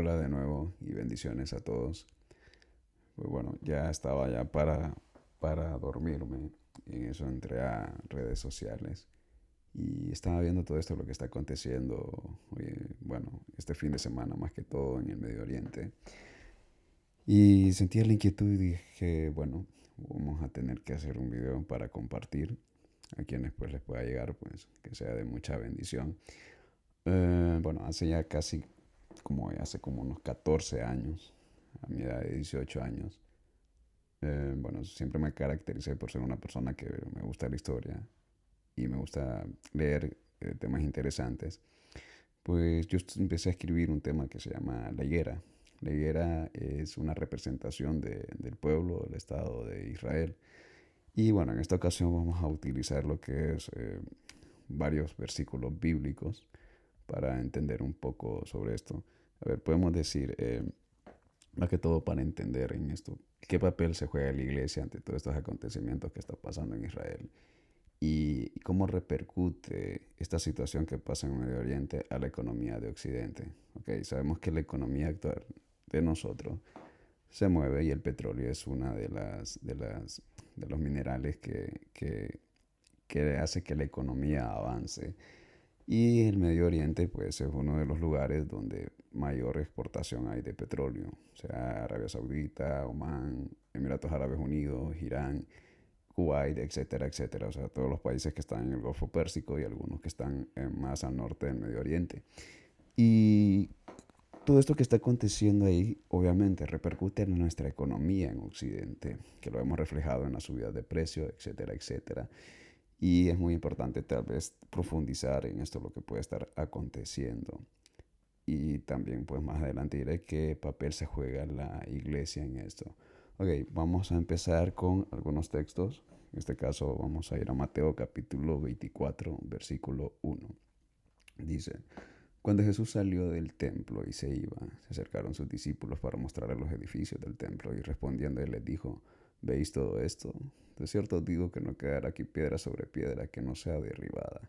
Hola de nuevo y bendiciones a todos. Pues bueno, ya estaba ya para dormirme y en eso entré a redes sociales y estaba viendo todo esto, lo que está aconteciendo hoy, bueno, este fin de semana más que todo en el Medio Oriente. Y sentía la inquietud y dije, bueno, vamos a tener que hacer un video para compartir a quienes pues les pueda llegar, pues que sea de mucha bendición. Bueno, hace ya casi hace como unos 14 años, a mi edad de 18 años. Bueno, siempre me caractericé por ser una persona que me gusta la historia y me gusta leer temas interesantes. Pues yo empecé a escribir un tema que se llama La Higuera. La Higuera es una representación del pueblo, del Estado de Israel. Y bueno, en esta ocasión vamos a utilizar lo que es varios versículos bíblicos para entender un poco sobre esto. A ver, podemos decir, más que todo para entender en esto, qué papel se juega la iglesia ante todos estos acontecimientos que está pasando en Israel y cómo repercute esta situación que pasa en Medio Oriente a la economía de Occidente. Okay, sabemos que la economía actual de nosotros se mueve y el petróleo es una de los minerales que hace que la economía avance. Y el Medio Oriente, pues, es uno de los lugares donde mayor exportación hay de petróleo. O sea, Arabia Saudita, Omán, Emiratos Árabes Unidos, Irán, Kuwait, etcétera, etcétera. O sea, todos los países que están en el Golfo Pérsico y algunos que están más al norte del Medio Oriente. Y todo esto que está aconteciendo ahí, obviamente, repercute en nuestra economía en Occidente, que lo hemos reflejado en la subida de precios, etcétera, etcétera. Y es muy importante tal vez profundizar en esto, lo que puede estar aconteciendo. Y también pues más adelante diré qué papel se juega la iglesia en esto. Ok, vamos a empezar con algunos textos. En este caso vamos a ir a Mateo capítulo 24, versículo 1. Dice, cuando Jesús salió del templo y se iba, se acercaron sus discípulos para mostrarle los edificios del templo y respondiendo él les dijo, ¿veis todo esto? De cierto os digo que no quedará aquí piedra sobre piedra que no sea derribada.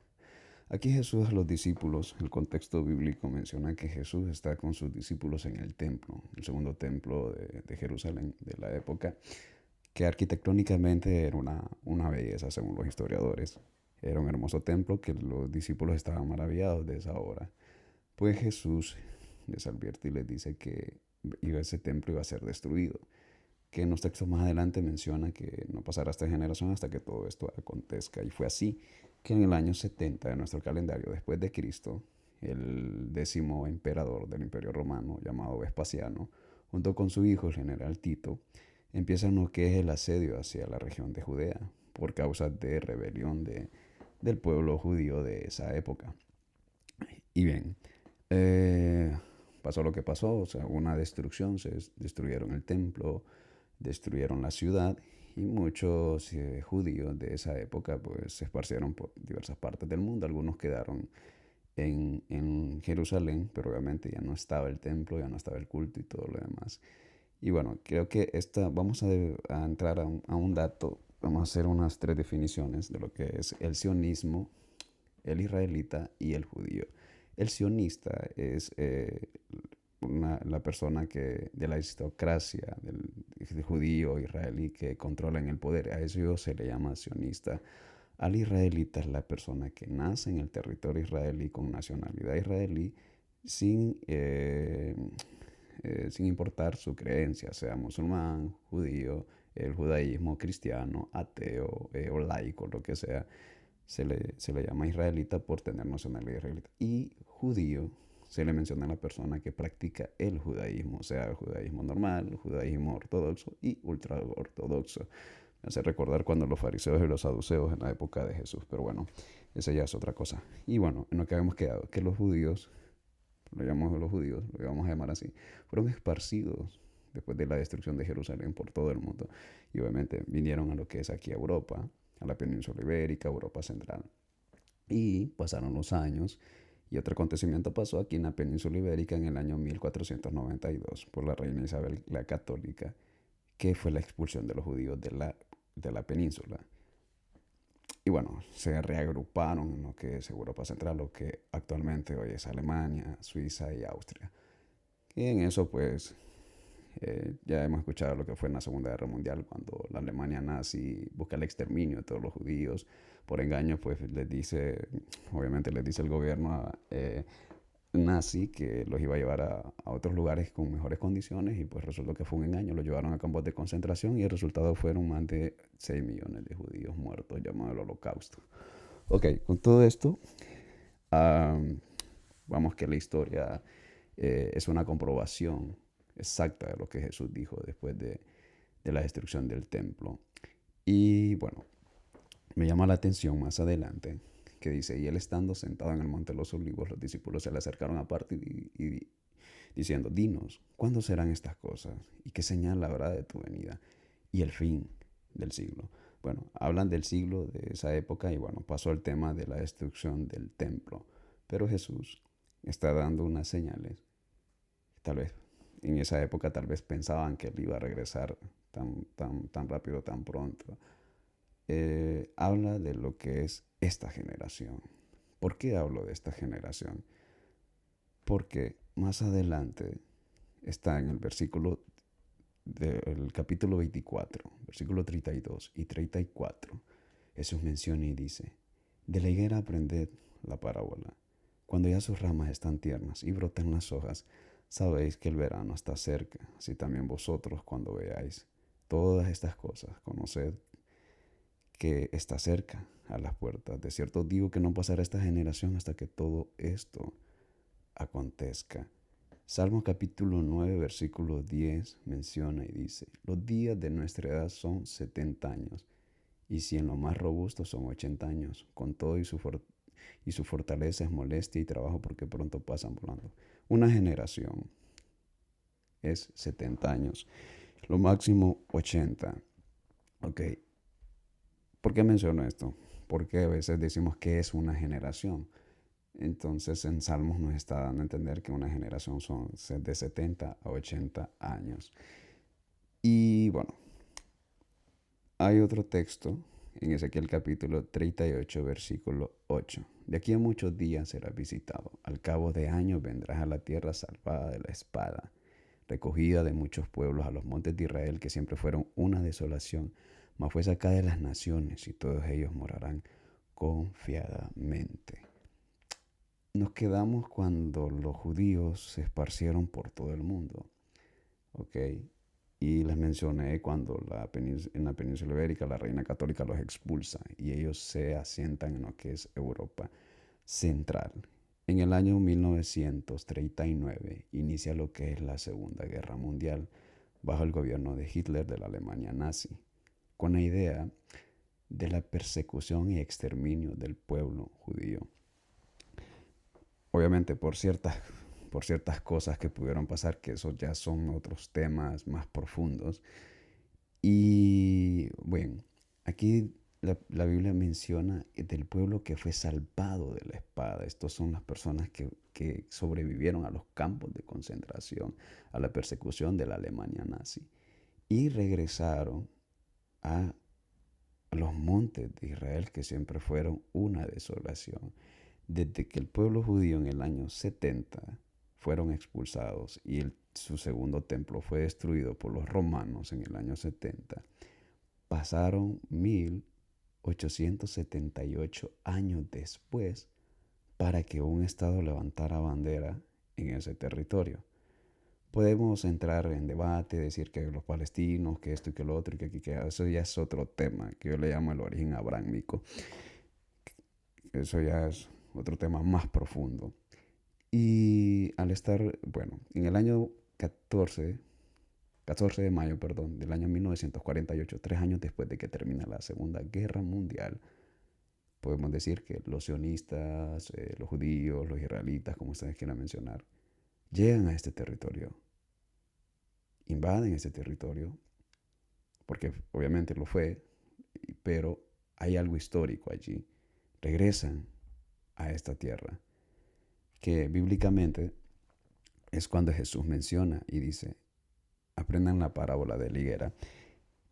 Aquí Jesús a los discípulos, el contexto bíblico menciona que Jesús está con sus discípulos en el templo, el segundo templo de Jerusalén de la época, que arquitectónicamente era una belleza según los historiadores. Era un hermoso templo que los discípulos estaban maravillados de esa obra. Pues Jesús les advierte y les dice que ese templo iba a ser destruido, que en los textos más adelante menciona que no pasará esta generación hasta que todo esto acontezca. Y fue así que en el año 70 de nuestro calendario, después de Cristo, el 10º emperador del Imperio Romano, llamado Vespasiano, junto con su hijo, el general Tito, empiezan lo que es el asedio hacia la región de Judea, por causa de rebelión del pueblo judío de esa época. Y bien, eh, pasó lo que pasó, o sea, una destrucción, se destruyeron el templo, destruyeron la ciudad y muchos judíos de esa época pues se esparcieron por diversas partes del mundo. Algunos quedaron en Jerusalén, pero obviamente ya no estaba el templo, ya no estaba el culto y todo lo demás. Y bueno, creo que vamos a entrar a un dato, vamos a hacer unas tres definiciones de lo que es el sionismo, el israelita y el judío. El sionista es la persona de la aristocracia, del judío israelí que controla en el poder. A eso se le llama sionista. Al israelita es la persona que nace en el territorio israelí con nacionalidad israelí sin, sin importar su creencia, sea musulmán, judío, el judaísmo, cristiano, ateo o laico, lo que sea. Se le llama israelita por tener nacionalidad israelita. Y judío se le menciona a la persona que practica el judaísmo, o sea, el judaísmo normal, el judaísmo ortodoxo y ultra ortodoxo. Me hace recordar cuando los fariseos y los saduceos en la época de Jesús, pero bueno, esa ya es otra cosa. Y bueno, en lo que habíamos quedado, que los judíos, lo llamamos los judíos, lo vamos a llamar así, fueron esparcidos después de la destrucción de Jerusalén por todo el mundo. Y obviamente vinieron a lo que es aquí Europa, a la península ibérica, Europa central. Y pasaron los años y otro acontecimiento pasó aquí en la península ibérica en el año 1492 por la reina Isabel la Católica, que fue la expulsión de los judíos de la península. Y bueno, se reagruparon en lo que es Europa Central, lo que actualmente hoy es Alemania, Suiza y Austria. Y en eso, pues, ya hemos escuchado lo que fue en la Segunda Guerra Mundial, cuando la Alemania nazi busca el exterminio de todos los judíos. Por engaño, pues les dice, obviamente les dice el gobierno nazi que los iba a llevar a otros lugares con mejores condiciones y pues resultó que fue un engaño. Los llevaron a campos de concentración y el resultado fueron más de 6 millones de judíos muertos, llamado el Holocausto. Ok, con todo esto, um, vamos que la historia es una comprobación exacta de lo que Jesús dijo después de la destrucción del templo. Y bueno, me llama la atención más adelante que dice, y él estando sentado en el monte de los olivos, los discípulos se le acercaron aparte y diciendo, dinos, ¿cuándo serán estas cosas? ¿Y qué señal habrá de tu venida? Y el fin del siglo. Bueno, hablan del siglo de esa época y bueno, pasó el tema de la destrucción del templo. Pero Jesús está dando unas señales. Tal vez en esa época tal vez pensaban que él iba a regresar tan rápido, tan pronto. Habla de lo que es esta generación. ¿Por qué hablo de esta generación? Porque más adelante está en el versículo del capítulo 24, versículo 32 y 34. Jesús menciona y dice, de la higuera aprended la parábola. Cuando ya sus ramas están tiernas y brotan las hojas, sabéis que el verano está cerca. Así también vosotros cuando veáis todas estas cosas, conoced que está cerca a las puertas. De cierto digo que no pasará esta generación hasta que todo esto acontezca. Salmo capítulo 9, versículo 10 menciona y dice, los días de nuestra edad son 70 años, y si en lo más robusto son 80 años, con todo y su fortaleza es molestia y trabajo porque pronto pasan volando. Una generación es 70 años, lo máximo 80. Ok, ¿por qué menciono esto? Porque a veces decimos que es una generación. Entonces en Salmos nos está dando a entender que una generación son de 70 a 80 años. Y bueno, hay otro texto en Ezequiel capítulo 38, versículo 8. De aquí a muchos días serás visitado. Al cabo de años vendrás a la tierra salvada de la espada, recogida de muchos pueblos a los montes de Israel que siempre fueron una desolación, mas fue sacada de las naciones y todos ellos morarán confiadamente. Nos quedamos cuando los judíos se esparcieron por todo el mundo, ¿ok? Y les mencioné cuando en la península ibérica la reina católica los expulsa y ellos se asientan en lo que es Europa Central. En el año 1939 inicia lo que es la Segunda Guerra Mundial bajo el gobierno de Hitler de la Alemania nazi, con la idea de la persecución y exterminio del pueblo judío. Obviamente por ciertas cosas que pudieron pasar, que esos ya son otros temas más profundos. Y bueno, aquí la Biblia menciona del pueblo que fue salvado de la espada. Estos son las personas que sobrevivieron a los campos de concentración, a la persecución de la Alemania nazi. Y regresaron a los montes de Israel, que siempre fueron una desolación. Desde que el pueblo judío en el año 70 fueron expulsados y su segundo templo fue destruido por los romanos en el año 70, pasaron 1878 años después para que un Estado levantara bandera en ese territorio. Podemos entrar en debate, decir que los palestinos, que esto y que lo otro, y que aquí, que eso ya es otro tema, que yo le llamo el origen abrahamico. Eso ya es otro tema más profundo. Y al estar, bueno, en el año 14 de mayo, perdón, del año 1948, 3 años después de que termina la Segunda Guerra Mundial, podemos decir que los sionistas, los judíos, los israelitas, como ustedes quieran mencionar, llegan a este territorio, invaden este territorio, porque obviamente lo fue, pero hay algo histórico allí. Regresan a esta tierra, que bíblicamente es cuando Jesús menciona y dice, aprendan la parábola de la higuera.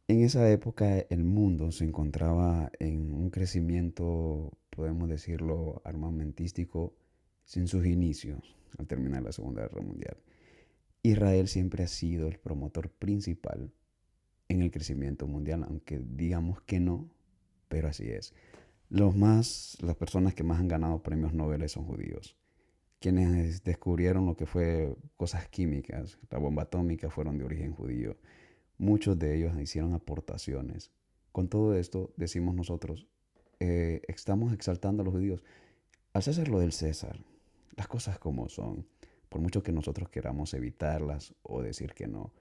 En esa época el mundo se encontraba en un crecimiento, podemos decirlo, armamentístico sin sus inicios al terminar la Segunda Guerra Mundial. Israel siempre ha sido el promotor principal en el crecimiento mundial, aunque digamos que no, pero así es. Las personas que más han ganado premios Nobel son judíos. Quienes descubrieron lo que fue cosas químicas, la bomba atómica, fueron de origen judío. Muchos de ellos hicieron aportaciones. Con todo esto, decimos nosotros, estamos exaltando a los judíos. Al César lo del César, las cosas como son, por mucho que nosotros queramos evitarlas o decir que no,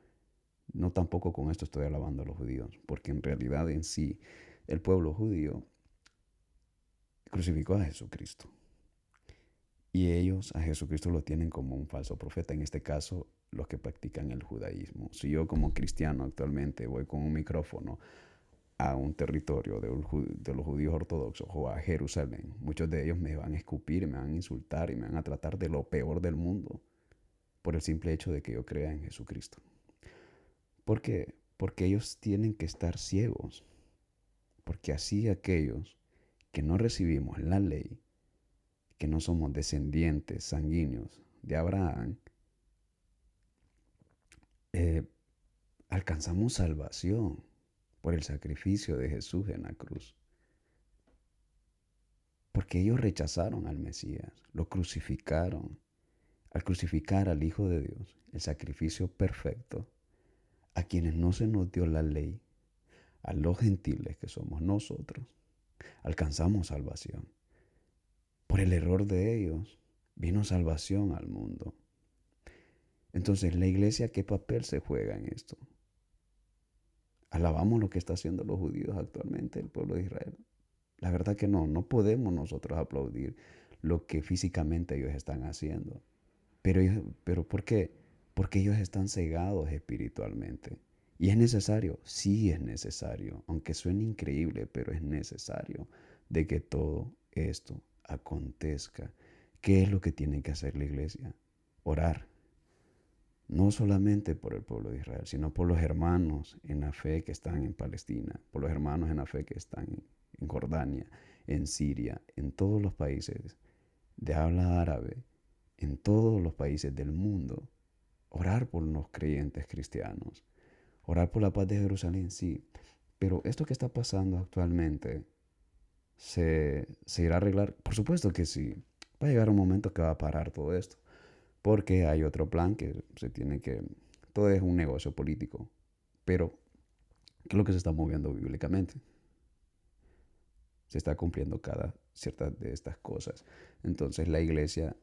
no tampoco con esto estoy alabando a los judíos, porque en realidad en sí el pueblo judío crucificó a Jesucristo. Y ellos a Jesucristo lo tienen como un falso profeta, en este caso los que practican el judaísmo. Si yo como cristiano actualmente voy con un micrófono a un territorio de los judíos ortodoxos o a Jerusalén, muchos de ellos me van a escupir, me van a insultar y me van a tratar de lo peor del mundo por el simple hecho de que yo crea en Jesucristo. ¿Por qué? Porque ellos tienen que estar ciegos, porque así aquellos que no recibimos la ley, que no somos descendientes sanguíneos de Abraham, eh, alcanzamos salvación por el sacrificio de Jesús en la cruz. Porque ellos rechazaron al Mesías, lo crucificaron. Al crucificar al Hijo de Dios, el sacrificio perfecto, a quienes no se nos dio la ley, a los gentiles que somos nosotros, alcanzamos salvación. Por el error de ellos vino salvación al mundo. Entonces, la iglesia, ¿qué papel se juega en esto? Alabamos lo que está haciendo los judíos actualmente, el pueblo de Israel. La verdad que no, no podemos nosotros aplaudir lo que físicamente ellos están haciendo. Pero ¿por qué? Porque ellos están cegados espiritualmente. ¿Y es necesario? Sí es necesario, aunque suene increíble, pero es necesario de que todo esto acontezca. ¿Qué es lo que tiene que hacer la iglesia? Orar. No solamente por el pueblo de Israel, sino por los hermanos en la fe que están en Palestina, por los hermanos en la fe que están en Jordania, en Siria, en todos los países de habla árabe, en todos los países del mundo. Orar por los creyentes cristianos, orar por la paz de Jerusalén, sí, pero esto que está pasando actualmente se irá a arreglar. Por supuesto que sí, va a llegar un momento que va a parar todo esto, porque hay otro plan que se tiene que, todo es un negocio político, pero ¿qué es lo que se está moviendo bíblicamente? Se está cumpliendo cada cierta de estas cosas. Entonces la iglesia,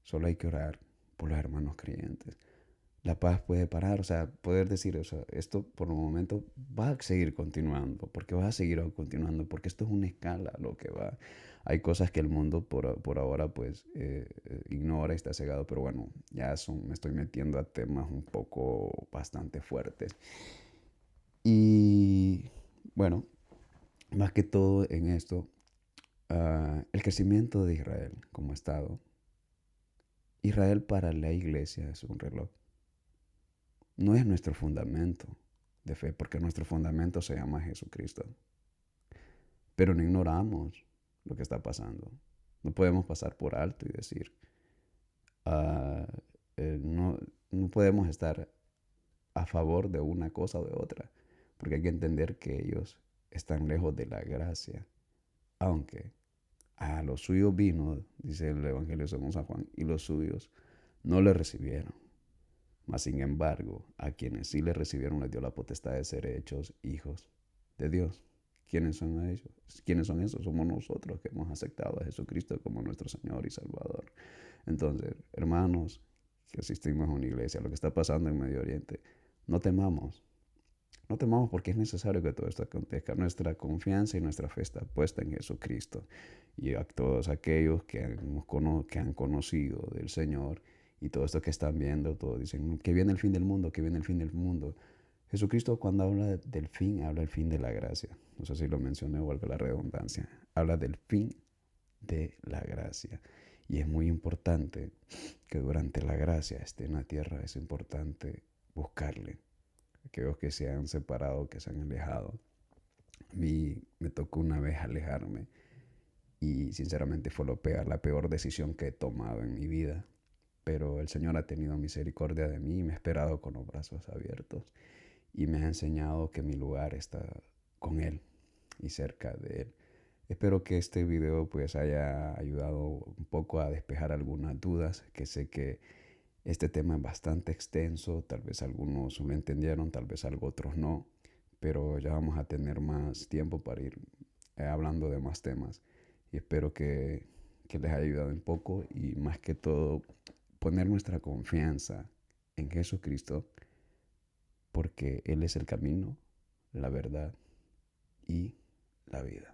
solo hay que orar por los hermanos creyentes. La paz puede parar, o sea, poder decir, o sea, esto por el momento va a seguir continuando, porque va a seguir continuando, porque esto es una escala lo que va. Hay cosas que el mundo por ahora pues ignora y está cegado, pero bueno, me estoy metiendo a temas un poco bastante fuertes. Y bueno, más que todo en esto, el crecimiento de Israel como Estado. Israel para la iglesia es un reloj. No es nuestro fundamento de fe, porque nuestro fundamento se llama Jesucristo. Pero no ignoramos lo que está pasando. No podemos pasar por alto y decir, ah, no, no podemos estar a favor de una cosa o de otra, porque hay que entender que ellos están lejos de la gracia, aunque a los suyos vino, dice el Evangelio según San Juan, y los suyos no le recibieron. Mas, sin embargo, a quienes sí le recibieron les dio la potestad de ser hechos hijos de Dios. ¿Quiénes son ellos? ¿Quiénes son esos? Somos nosotros que hemos aceptado a Jesucristo como nuestro Señor y Salvador. Entonces, hermanos, que asistimos a una iglesia, lo que está pasando en Medio Oriente, no temamos. No temamos porque es necesario que todo esto acontezca. Nuestra confianza y nuestra fe está puesta en Jesucristo. Y a todos aquellos que han conocido del Señor y todo esto que están viendo, todos dicen que viene el fin del mundo, que viene el fin del mundo. Jesucristo cuando habla del fin, habla del fin de la gracia. No sé si lo mencioné o algo la redundancia. Habla del fin de la gracia. Y es muy importante que durante la gracia esté en la tierra. Es importante buscarle. Aquellos que se han separado, que se han alejado. A mí me tocó una vez alejarme y sinceramente fue la peor decisión que he tomado en mi vida. pero el Señor ha tenido misericordia de mí y me ha esperado con los brazos abiertos y me ha enseñado que mi lugar está con Él y cerca de Él. Espero que este video pues haya ayudado un poco a despejar algunas dudas, que sé que este tema es bastante extenso, tal vez algunos lo entendieron, tal vez algo otros no, pero ya vamos a tener más tiempo para ir hablando de más temas y espero que les haya ayudado un poco y más que todo poner nuestra confianza en Jesucristo porque Él es el camino, la verdad y la vida.